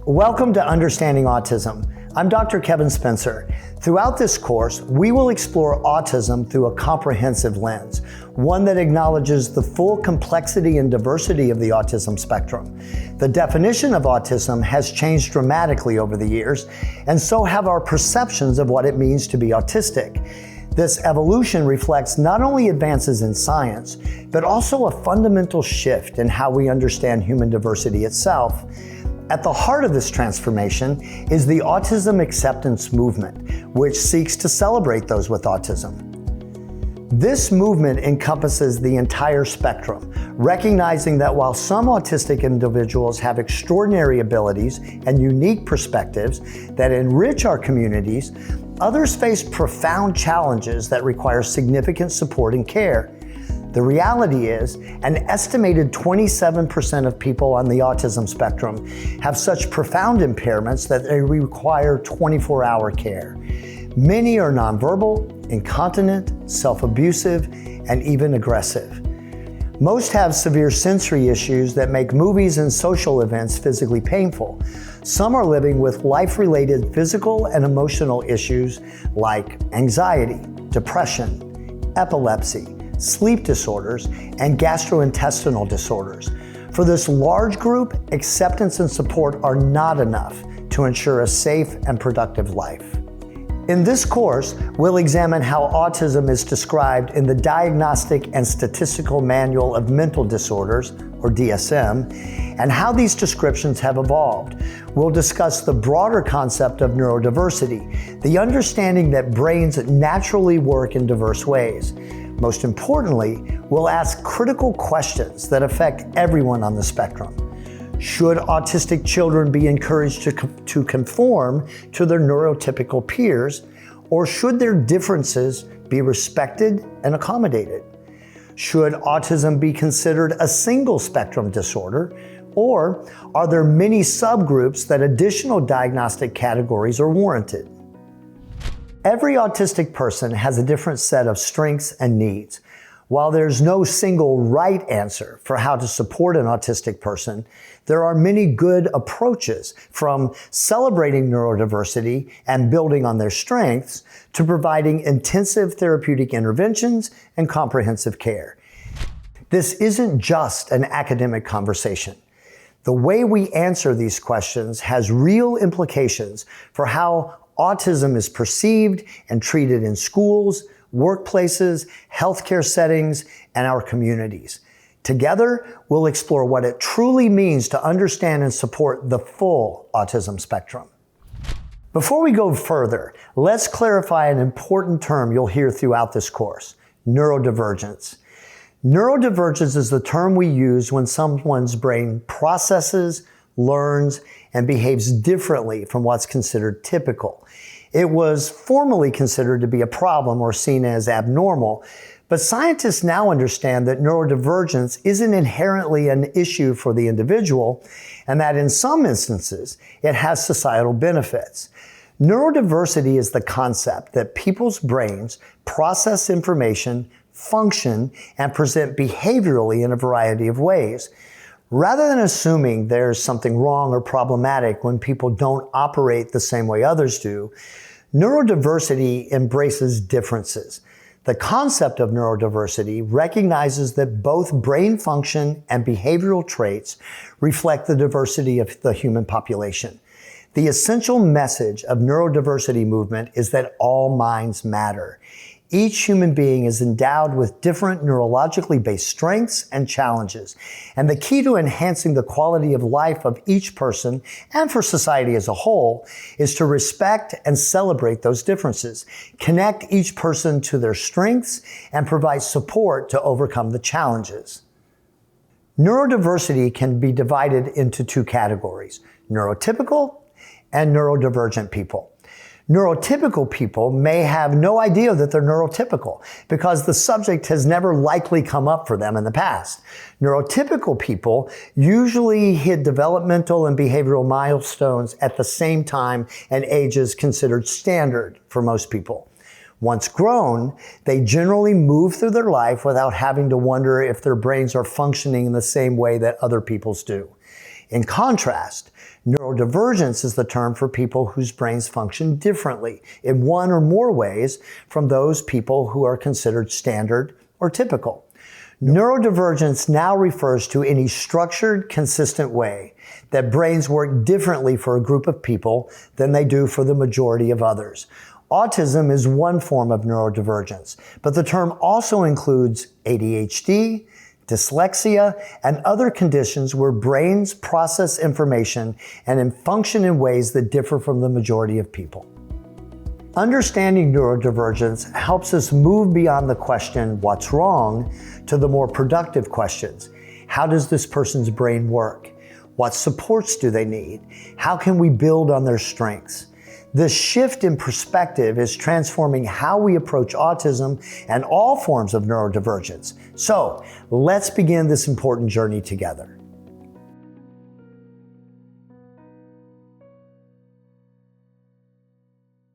Welcome to Understanding Autism. I'm Dr. Kevin Spencer. Throughout this course, we will explore autism through a comprehensive lens, one that acknowledges the full complexity and diversity of the autism spectrum. The definition of autism has changed dramatically over the years, and so have our perceptions of what it means to be autistic. This evolution reflects not only advances in science, but also a fundamental shift in how we understand human diversity itself. At the heart of this transformation is the autism acceptance movement, which seeks to celebrate those with autism. This movement encompasses the entire spectrum, recognizing that while some autistic individuals have extraordinary abilities and unique perspectives that enrich our communities, others face profound challenges that require significant support and care. The reality is, an estimated 27% of people on the autism spectrum have such profound impairments that they require 24-hour care. Many are nonverbal, incontinent, self-abusive, and even aggressive. Most have severe sensory issues that make movies and social events physically painful. Some are living with life-related physical and emotional issues like anxiety, depression, epilepsy, sleep disorders, and gastrointestinal disorders. For this large group, acceptance and support are not enough to ensure a safe and productive life. In this course, we'll examine how autism is described in the Diagnostic and Statistical Manual of Mental Disorders, or DSM, and how these descriptions have evolved. We'll discuss the broader concept of neurodiversity, the understanding that brains naturally work in diverse ways. Most importantly, we'll ask critical questions that affect everyone on the spectrum. Should autistic children be encouraged to conform to their neurotypical peers, or should their differences be respected and accommodated? Should autism be considered a single spectrum disorder, or are there many subgroups that additional diagnostic categories are warranted? Every autistic person has a different set of strengths and needs. While there's no single right answer for how to support an autistic person, there are many good approaches, from celebrating neurodiversity and building on their strengths to providing intensive therapeutic interventions and comprehensive care. This isn't just an academic conversation. The way we answer these questions has real implications for how autism is perceived and treated in schools, workplaces, healthcare settings, and our communities. Together, we'll explore what it truly means to understand and support the full autism spectrum. Before we go further, let's clarify an important term you'll hear throughout this course: neurodivergence. Neurodivergence is the term we use when someone's brain processes, learns, and behaves differently from what's considered typical. It was formerly considered to be a problem or seen as abnormal, but scientists now understand that neurodivergence isn't inherently an issue for the individual, and that in some instances, it has societal benefits. Neurodiversity is the concept that people's brains process information, function, and present behaviorally in a variety of ways. Rather than assuming there's something wrong or problematic when people don't operate the same way others do, neurodiversity embraces differences. The concept of neurodiversity recognizes that both brain function and behavioral traits reflect the diversity of the human population. The essential message of neurodiversity movement is that all minds matter. Each human being is endowed with different neurologically based strengths and challenges, and the key to enhancing the quality of life of each person and for society as a whole is to respect and celebrate those differences, connect each person to their strengths, and provide support to overcome the challenges. Neurodiversity can be divided into two categories: neurotypical and neurodivergent people. Neurotypical people may have no idea that they're neurotypical because the subject has never likely come up for them in the past. Neurotypical people usually hit developmental and behavioral milestones at the same time and ages considered standard for most people. Once grown, they generally move through their life without having to wonder if their brains are functioning in the same way that other people's do. In contrast, Neurodivergence is the term for people whose brains function differently in one or more ways from those people who are considered standard or typical. Neurodivergence now refers to any structured, consistent way that brains work differently for a group of people than they do for the majority of others. Autism is one form of neurodivergence, but the term also includes ADHD, dyslexia, and other conditions where brains process information and function in ways that differ from the majority of people. Understanding neurodivergence helps us move beyond the question, what's wrong, to the more productive questions. How does this person's brain work? What supports do they need? How can we build on their strengths? This shift in perspective is transforming how we approach autism and all forms of neurodivergence. So let's begin this important journey together.